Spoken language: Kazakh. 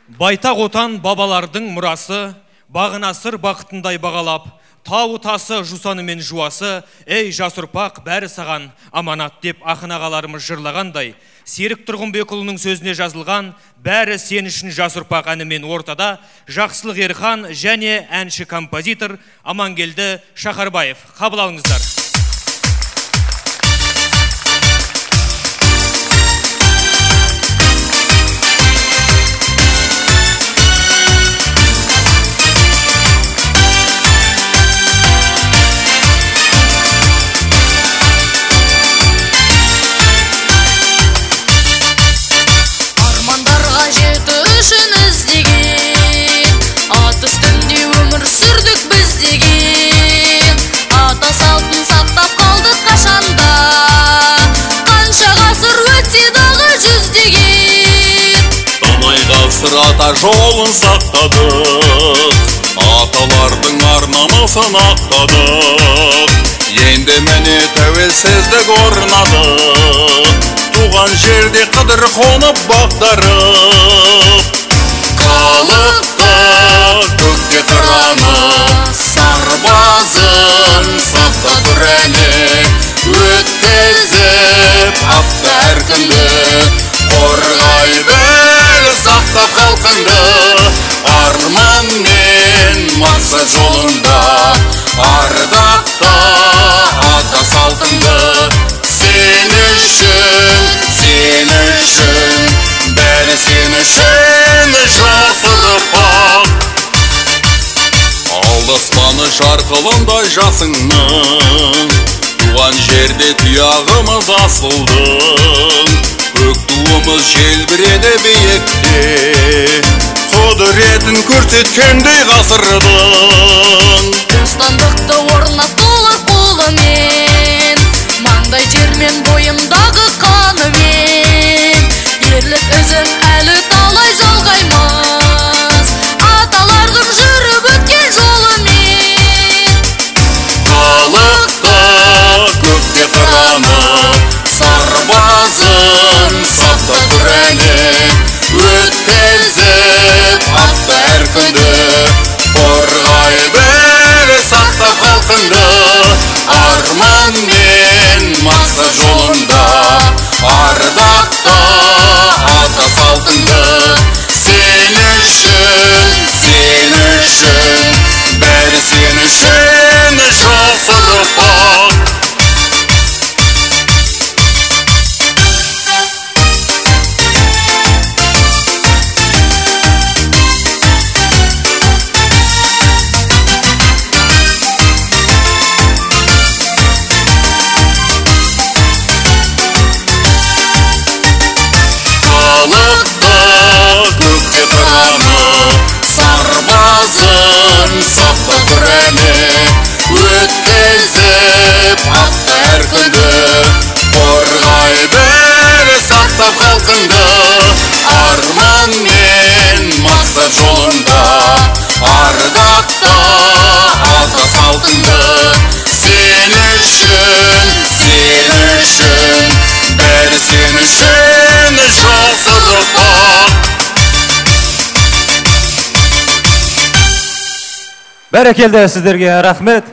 Байтақ отан бабалардың мұрасы, бағына сыр бақытындай бағалап, тау тасы жусаны мен жуасы, ей жас ұрпақ бәрі саған аманат деп ақын ағаларымыз жырлағандай, Серік Тұрғынбекұлының сөзіне жазылған бәрі сен үшін жас ұрпақ әнімен ортада Жақсылық Ерхан және әнші композитор Амангелді Шақарбаев. Қабыл алыңыздар. Ата жолын сақтадық, аталардың арнамасын ақтадық. Енді міне тәуелсіздік орнадық, туған жерде қыдыр қонып бақтарып. Қалықты көкте тұраны, сарбазын сақта тұр әлі, өткізіп апта әр күнді, қорғай біл сақтап халқыңды. Арман мен мақсат жолында ардақта ата салтыңды. Сен үшін, бәрі сен үшін жас ұрпақ. Алдаспаны жарқылындай жасыңның, туған жерде тұяғымыз асылдың. Көк туымыз желбіреді биікте, құдіретін көрсеткендей ғасырдың. Бостандықты орнатуға қолымен, маңдай жермен бойымдағы қанымен. Ерлік ізін әлі талай жалғаймас, аталардың жүріп өткен жолымен. Халықты көкте тұраны, сарбазын сақта тұр әлі, өткізіп апта әр күнді, қорғай біл сақтап халқыңды. Арман мен мақсат жолында ардақта ата салтыңды. Сен үшін, бәрі сен үшін жас ұрпақ. Сарбазын сақта тұр әлі, өткізіп апта әр күнді, қорғай біл сақтап халқыңды. Арман мен мақсат жолында ардақта ата салтыңды. Сен үшін, бәрі сен үшін жас ұрпақ. Бәрекелді, сіздерге рахмет.